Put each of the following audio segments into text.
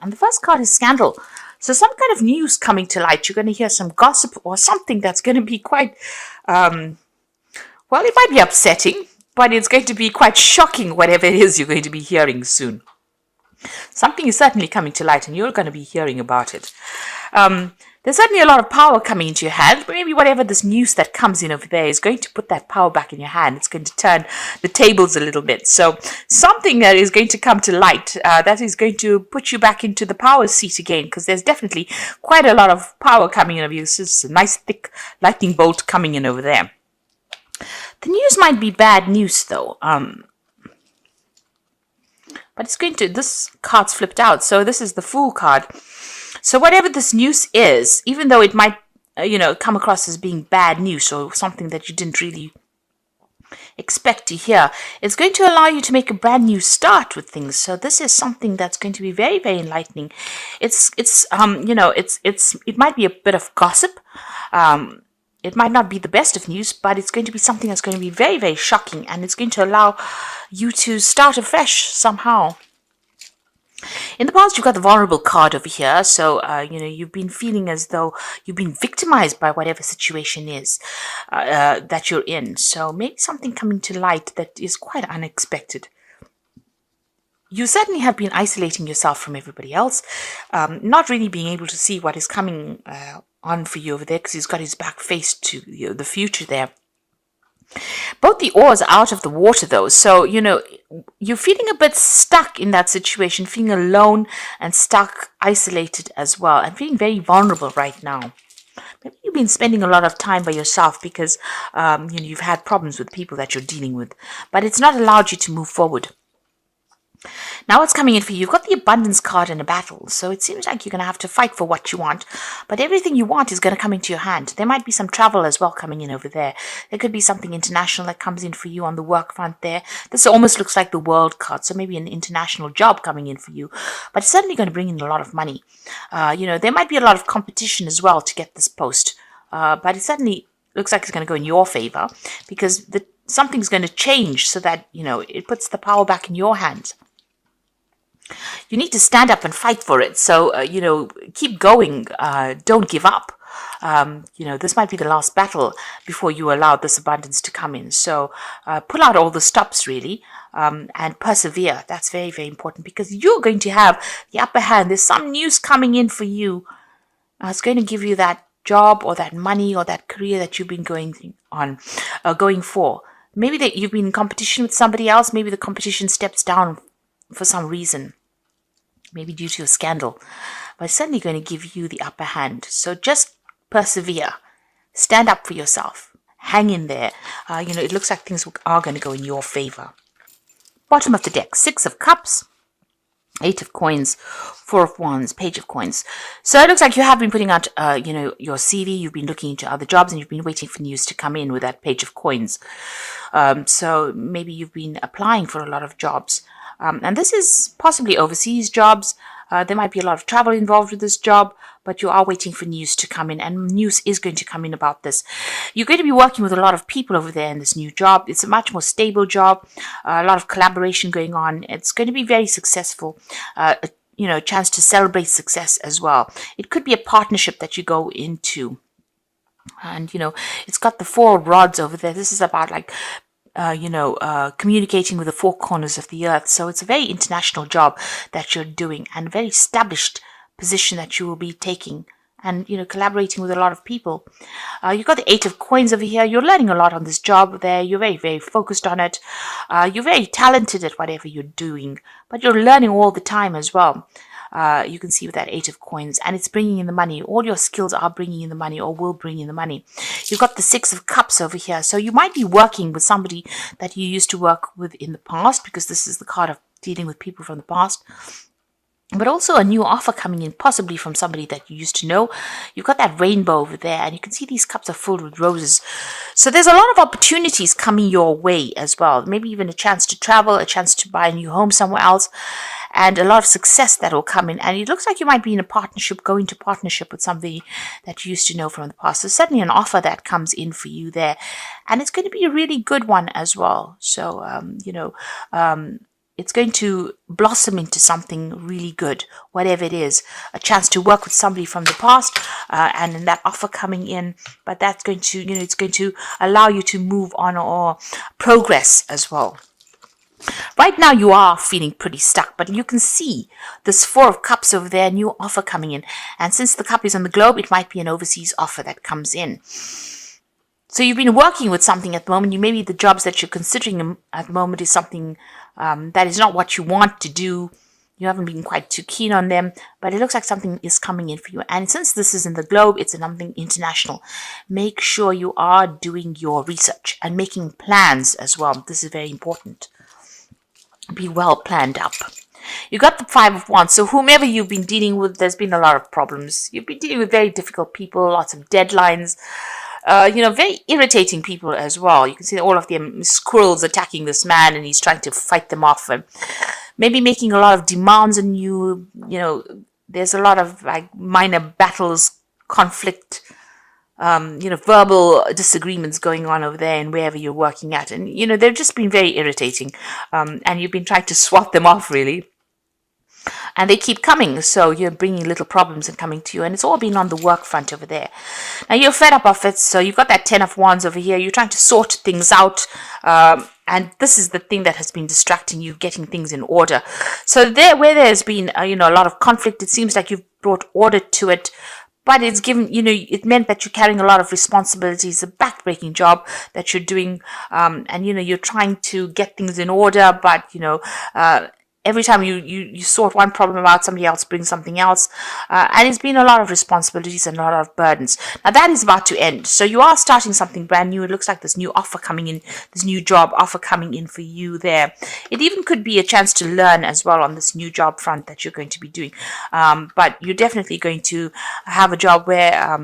And the first card is scandal. So some kind of news coming to light. You're going to hear some gossip or something that's going to be quite, well, it might be upsetting, but it's going to be quite shocking, whatever it is you're going to be hearing soon. Something is certainly coming to light and you're going to be hearing about it. There's certainly a lot of power coming into your hand. Maybe whatever this news that comes in over there is going to put that power back in your hand. It's going to turn the tables a little bit. So something that is going to come to light that is going to put you back into the power seat again, because there's definitely quite a lot of power coming in over you. This is a nice thick lightning bolt coming in over there. The news might be bad news though. But it's going to, this card's flipped out. So this is the Fool card. So whatever this news is, even though it might, come across as being bad news or something that you didn't really expect to hear, it's going to allow you to make a brand new start with things. So this is something that's going to be very, very enlightening. It might be a bit of gossip. It might not be the best of news, but it's going to be something that's going to be very, very shocking, and it's going to allow you to start afresh somehow. In the past, you've got the vulnerable card over here. So, you've been feeling as though you've been victimized by whatever situation is that you're in. So maybe something coming to light that is quite unexpected. You certainly have been isolating yourself from everybody else, not really being able to see what is coming on for you over there, because he's got his back faced to the future there. Both the oars are out of the water though, so you're feeling a bit stuck in that situation, feeling alone and stuck, isolated as well, and feeling very vulnerable right now. Maybe you've been spending a lot of time by yourself because you've had problems with people that you're dealing with, but it's not allowed you to move forward. Now what's coming in for you? You've got the abundance card in a battle, so it seems like you're going to have to fight for what you want, but everything you want is going to come into your hand. There might be some travel as well coming in over there. There could be something international that comes in for you on the work front there. This almost looks like the world card, so maybe an international job coming in for you, but it's certainly going to bring in a lot of money. There might be a lot of competition as well to get this post, but it certainly looks like it's going to go in your favor, because something's going to change so that, it puts the power back in your hands. You need to stand up and fight for it. So, keep going. Don't give up. This might be the last battle before you allow this abundance to come in. So, pull out all the stops, really, and persevere. That's very, very important, because you're going to have the upper hand. There's some news coming in for you. It's going to give you that job or that money or that career that you've been going for. Maybe that you've been in competition with somebody else. Maybe the competition steps down for some reason, maybe due to a scandal, but it's certainly going to give you the upper hand. So just persevere, stand up for yourself, hang in there. It looks like things are going to go in your favor. Bottom of the deck, 6 of Cups, 8 of Coins, 4 of Wands, Page of Coins. So it looks like you have been putting out, your CV. You've been looking into other jobs, and you've been waiting for news to come in with that Page of Coins. So maybe you've been applying for a lot of jobs. And this is possibly overseas jobs. There might be a lot of travel involved with this job, but you are waiting for news to come in, and news is going to come in about this. You're going to be working with a lot of people over there in this new job. It's a much more stable job, a lot of collaboration going on. It's going to be very successful. A chance to celebrate success as well. It could be a partnership that you go into. And, it's got the 4 rods over there. This is about communicating with the 4 corners of the earth. So it's a very international job that you're doing, and a very established position that you will be taking, and, collaborating with a lot of people. You've got the 8 of Coins over here. You're learning a lot on this job there. You're very, very focused on it. You're very talented at whatever you're doing, but you're learning all the time as well. You can see with that 8 of Coins, and it's bringing in the money. All your skills are bringing in the money, or will bring in the money. You've got the 6 of Cups over here. So you might be working with somebody that you used to work with in the past, because this is the card of dealing with people from the past. But also a new offer coming in, possibly from somebody that you used to know. You've got that rainbow over there, and you can see these cups are filled with roses. So there's a lot of opportunities coming your way as well. Maybe even a chance to travel, a chance to buy a new home somewhere else, and a lot of success that will come in. And it looks like you might be in a partnership, going to partnership with somebody that you used to know from the past. So certainly an offer that comes in for you there. And it's going to be a really good one as well. So, it's going to blossom into something really good, whatever it is. A chance to work with somebody from the past, and then that offer coming in. But that's going to, it's going to allow you to move on or progress as well. Right now you are feeling pretty stuck, but you can see this Four of Cups over there, new offer coming in. And since the cup is on the globe, it might be an overseas offer that comes in. So you've been working with something at the moment. Maybe the jobs that you're considering at the moment is something that is not what you want to do. You haven't been quite too keen on them, but it looks like something is coming in for you. And since this is in the globe, it's something international. Make sure you are doing your research and making plans as well. This is very important. Be well planned up. You got the Five of Wands. So whomever you've been dealing with, there's been a lot of problems. You've been dealing with very difficult people, lots of deadlines. Very irritating people as well. You can see all of them squirrels attacking this man, and he's trying to fight them off, and maybe making a lot of demands on you. There's a lot of like minor battles, conflict, verbal disagreements going on over there and wherever you're working at. And, they've just been very irritating. And you've been trying to swat them off, really. And they keep coming, so you're bringing little problems and coming to you, and it's all been on the work front over there. Now you're fed up of it, so you've got that Ten of Wands over here. You're trying to sort things out, and this is the thing that has been distracting you, getting things in order. So where there's been a lot of conflict, it seems like you've brought order to it. But it's given, it meant that you're carrying a lot of responsibilities, a backbreaking job that you're doing, and you're trying to get things in order, but every time you sort one problem out, somebody else brings something else. And it's been a lot of responsibilities and a lot of burdens. Now that is about to end. So you are starting something brand new. It looks like this new offer coming in, this new job offer coming in for you there. It even could be a chance to learn as well on this new job front that you're going to be doing. But you're definitely going to have a job where,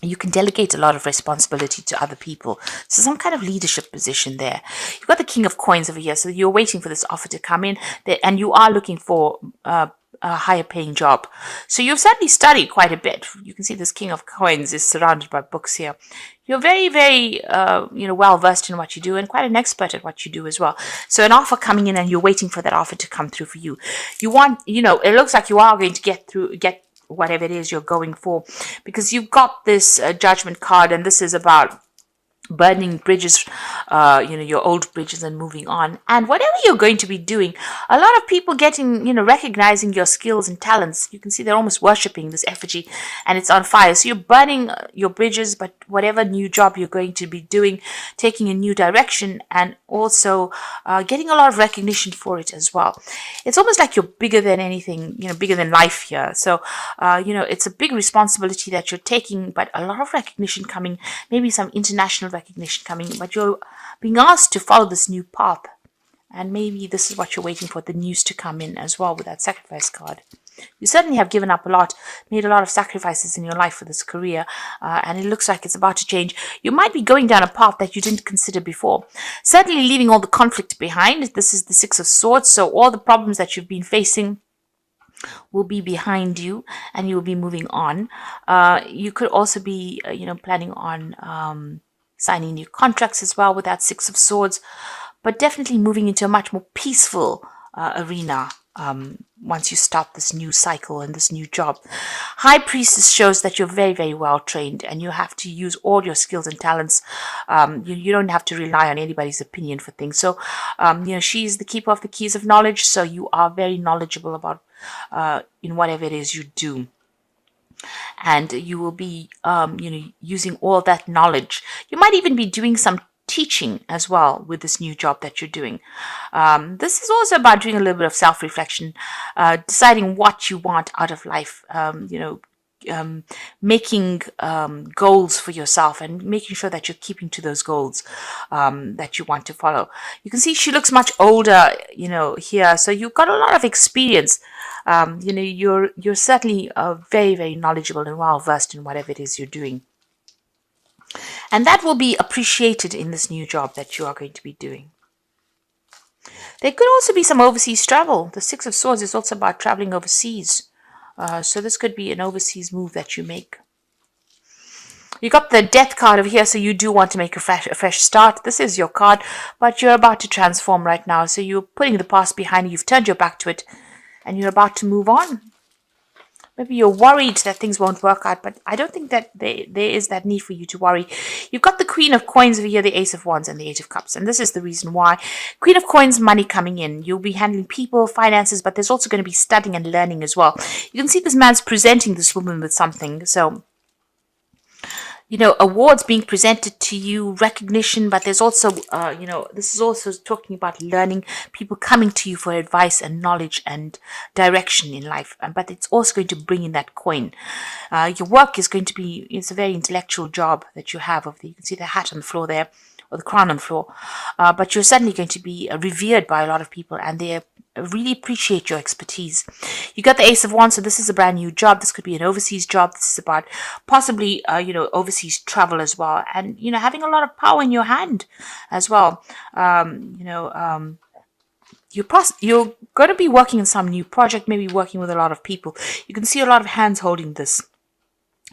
you can delegate a lot of responsibility to other people. So some kind of leadership position there. You've got the King of Coins over here. So you're waiting for this offer to come in there, and you are looking for a higher paying job. So you've certainly studied quite a bit. You can see this King of Coins is surrounded by books here. You're very, very, well versed in what you do, and quite an expert at what you do as well. So an offer coming in, and you're waiting for that offer to come through for you. You want, it looks like you are going to get whatever it is you're going for, because you've got this Judgment card, and this is about burning bridges, your old bridges, and moving on. And whatever you're going to be doing, a lot of people getting, recognizing your skills and talents. You can see they're almost worshipping this effigy, and it's on fire. So you're burning your bridges, but whatever new job you're going to be doing, taking a new direction, and also getting a lot of recognition for it as well. It's almost like you're bigger than anything, bigger than life here. So, it's a big responsibility that you're taking, but a lot of recognition coming, maybe some international recognition coming, but you're being asked to follow this new path, and maybe this is what you're waiting for, the news to come in as well with that Sacrifice card. You certainly have given up a lot, made a lot of sacrifices in your life for this career, and it looks like it's about to change. You might be going down a path that you didn't consider before, certainly leaving all the conflict behind. This is the Six of Swords, so all the problems that you've been facing will be behind you, and you'll be moving on. You could also be planning on signing new contracts as well with that Six of Swords, but definitely moving into a much more peaceful arena once you start this new cycle and this new job. High Priestess shows that you're very, very well trained, and you have to use all your skills and talents. You don't have to rely on anybody's opinion for things. So, she's the keeper of the keys of knowledge, so you are very knowledgeable about in whatever it is you do. And you will be, using all that knowledge. You might even be doing some teaching as well with this new job that you're doing. This is also about doing a little bit of self-reflection, deciding what you want out of life, making goals for yourself, and making sure that you're keeping to those goals that you want to follow. You can see she looks much older, here. So you've got a lot of experience. You're certainly very, very knowledgeable and well versed in whatever it is you're doing. And that will be appreciated in this new job that you are going to be doing. There could also be some overseas travel. The Six of Swords is also about traveling overseas. So this could be an overseas move that you make. You got the death card over here, so you do want to make a fresh start. This is your card, but you're about to transform right now. So you're putting the past behind you. You've turned your back to it, and you're about to move on. Maybe you're worried that things won't work out, but I don't think that there is that need for you to worry. You've got the Queen of Coins over here, the Ace of Wands, and the Eight of Cups. And this is the reason why. Queen of Coins, money coming in. You'll be handling people, finances, but there's also going to be studying and learning as well. You can see this man's presenting this woman with something. So, you know, awards being presented to you, recognition, but there's also, you know, this is also talking about learning, people coming to you for advice and knowledge and direction in life. But it's also going to bring in that coin. Your work is going to be, it's a very intellectual job that you have. You can see the hat on the floor there, or the crown on the floor. But you're suddenly going to be revered by a lot of people, and they really appreciate your expertise. You got the Ace of Wands, so this is a brand new job. This could be an overseas job. This is about possibly, you know, overseas travel as well. And, you know, having a lot of power in your hand as well. You know, you're going to be working in some new project, maybe working with a lot of people. You can see a lot of hands holding this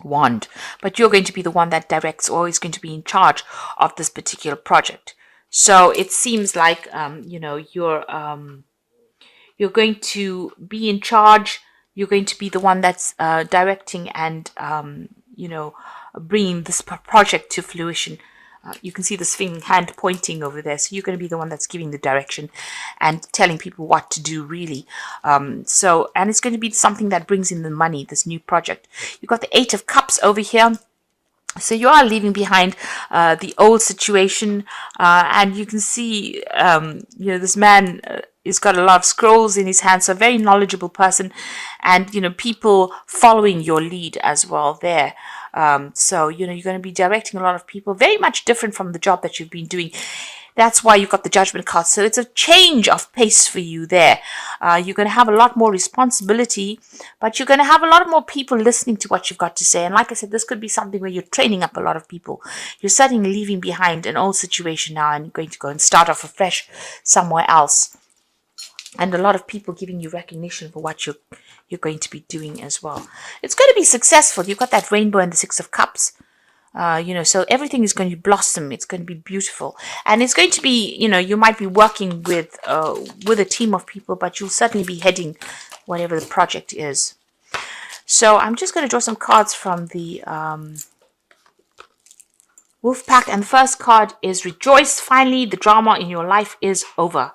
wand, but you're going to be the one that directs, or is going to be in charge of this particular project. So it seems like, you know, you're going to be in charge. You're going to be the one that's directing and, you know, bringing this project to fruition. You can see this hand pointing over there. So you're going to be the one that's giving the direction and telling people what to do, really. And it's going to be something that brings in the money, this new project. You've got the Eight of Cups over here. So you are leaving behind the old situation. And you can see, you know, this man he's got a lot of scrolls in his hand, so a very knowledgeable person, and, you know, people following your lead as well there. So, you know, you're going to be directing a lot of people, very much different from the job that you've been doing. That's why you've got the Judgment card. So it's a change of pace for you there. You're going to have a lot more responsibility, but you're going to have a lot more people listening to what you've got to say. And like I said, this could be something where you're training up a lot of people. You're suddenly leaving behind an old situation now and going to go and start off afresh somewhere else. And a lot of people giving you recognition for what you're going to be doing as well. It's going to be successful. You've got that rainbow and the Six of Cups. You know, so everything is going to blossom. It's going to be beautiful. And it's going to be, you know, you might be working with a team of people, but you'll certainly be heading whatever the project is. So I'm just going to draw some cards from the Wolf Pack. And the first card is Rejoice. Finally, the drama in your life is over.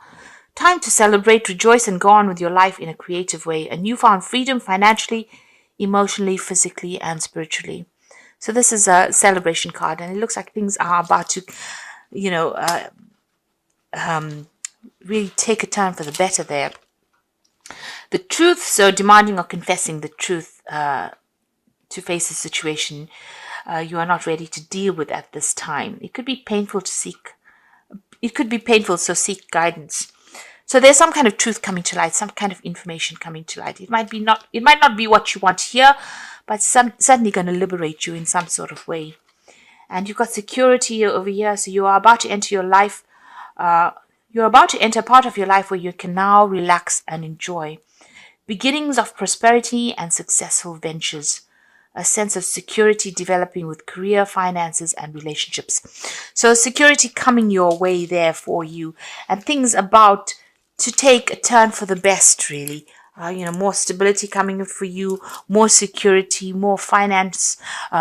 Time to celebrate, rejoice, and go on with your life in a creative way. A newfound freedom financially, emotionally, physically, and spiritually. So this is a celebration card, and it looks like things are about to, you know, really take a turn for the better there. The truth, so demanding or confessing the truth to face a situation you are not ready to deal with at this time. It could be painful to seek. It could be painful, so seek guidance. So there's some kind of truth coming to light, some kind of information coming to light. It might not be what you want to hear, but certainly going to liberate you in some sort of way. And you've got security over here, so you are about to enter your life. You're about to enter a part of your life where you can now relax and enjoy. Beginnings of prosperity and successful ventures. A sense of security developing with career, finances, and relationships. So security coming your way there for you, and things about to take a turn for the best, really. You know, more stability coming for you, more security, more finance,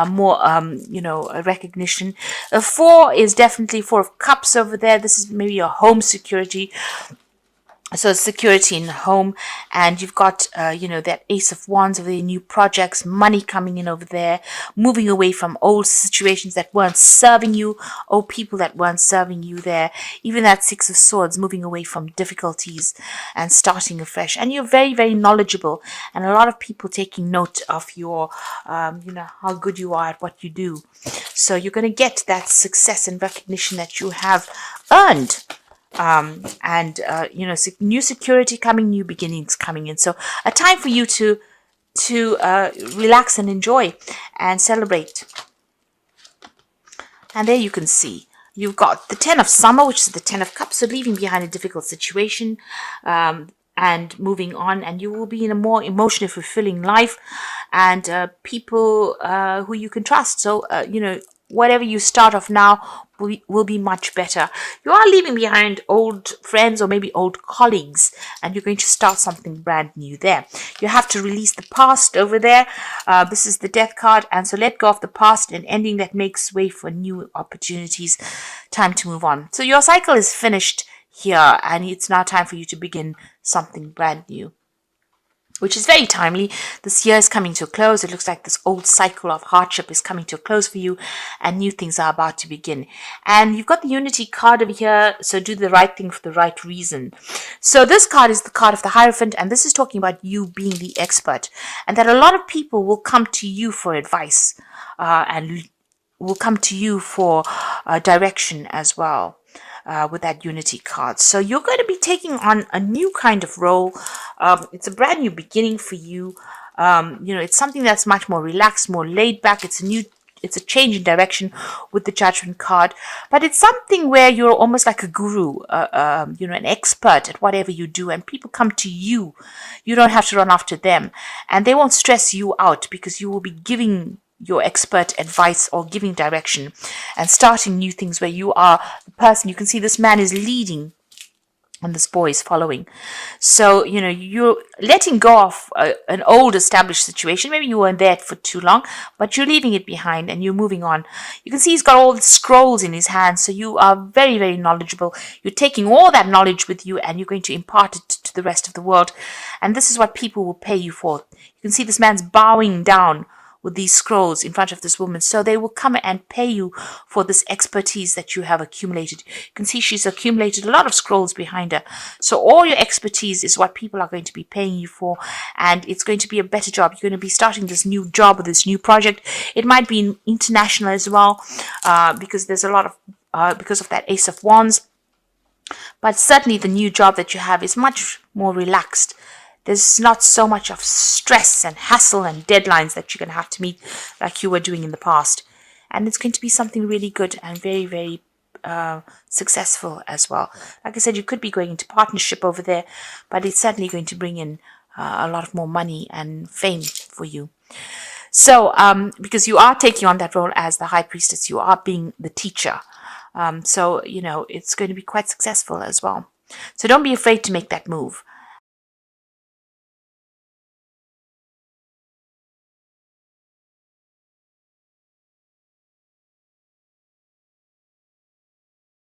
more, you know, recognition. 4 is definitely 4 of Cups over there. This is maybe your home security. So security in the home, and you've got, you know, that Ace of Wands over the new projects, money coming in over there, moving away from old situations that weren't serving you, or people that weren't serving you there. Even that Six of Swords, moving away from difficulties and starting afresh. And you're very, very knowledgeable, and a lot of people taking note of your, you know, how good you are at what you do. So you're going to get that success and recognition that you have earned. You know, new security coming, new beginnings coming in. So a time for you to relax and enjoy and celebrate. And there you can see you've got the 10 of Summer, which is the 10 of Cups, so leaving behind a difficult situation and moving on, and you will be in a more emotionally fulfilling life. and people who you can trust. So, whatever you start off now will be much better. You are leaving behind old friends or maybe old colleagues, and you're going to start something brand new there. You have to release the past over there. This is the Death card, and so let go of the past, an ending that makes way for new opportunities. Time to move on. So your cycle is finished here, and it's now time for you to begin something brand new, which is very timely. This year is coming to a close. It looks like this old cycle of hardship is coming to a close for you, and new things are about to begin. And you've got the Unity card over here, so do the right thing for the right reason. So this card is the card of the Hierophant, and this is talking about you being the expert, and that a lot of people will come to you for advice, and will come to you for direction as well. With that Unity card. So you're going to be taking on a new kind of role. It's a brand new beginning for you. It's something that's much more relaxed, more laid back. It's a change in direction with the Judgment card, but it's something where you're almost like a guru, an expert at whatever you do, and people come to you. You don't have to run after them, and they won't stress you out because you will be giving your expert advice or giving direction and starting new things where you are the person. You can see this man is leading and this boy is following. So, you're letting go of an old established situation. Maybe you weren't there for too long, but you're leaving it behind and you're moving on. You can see he's got all the scrolls in his hands. So you are very, very knowledgeable. You're taking all that knowledge with you and you're going to impart it to the rest of the world. And this is what people will pay you for. You can see this man's bowing down with these scrolls in front of this woman. So they will come and pay you for this expertise that you have accumulated. You can see she's accumulated a lot of scrolls behind her. So all your expertise is what people are going to be paying you for. And it's going to be a better job. You're going to be starting this new job or this new project. It might be international as well, because there's a lot of, because of that Ace of Wands. But certainly the new job that you have is much more relaxed. There's not so much of stress and hassle and deadlines that you're going to have to meet like you were doing in the past. And it's going to be something really good and very, very successful as well. Like I said, you could be going into partnership over there, but it's certainly going to bring in a lot of more money and fame for you. So, because you are taking on that role as the High Priestess, you are being the teacher. So, it's going to be quite successful as well. So don't be afraid to make that move.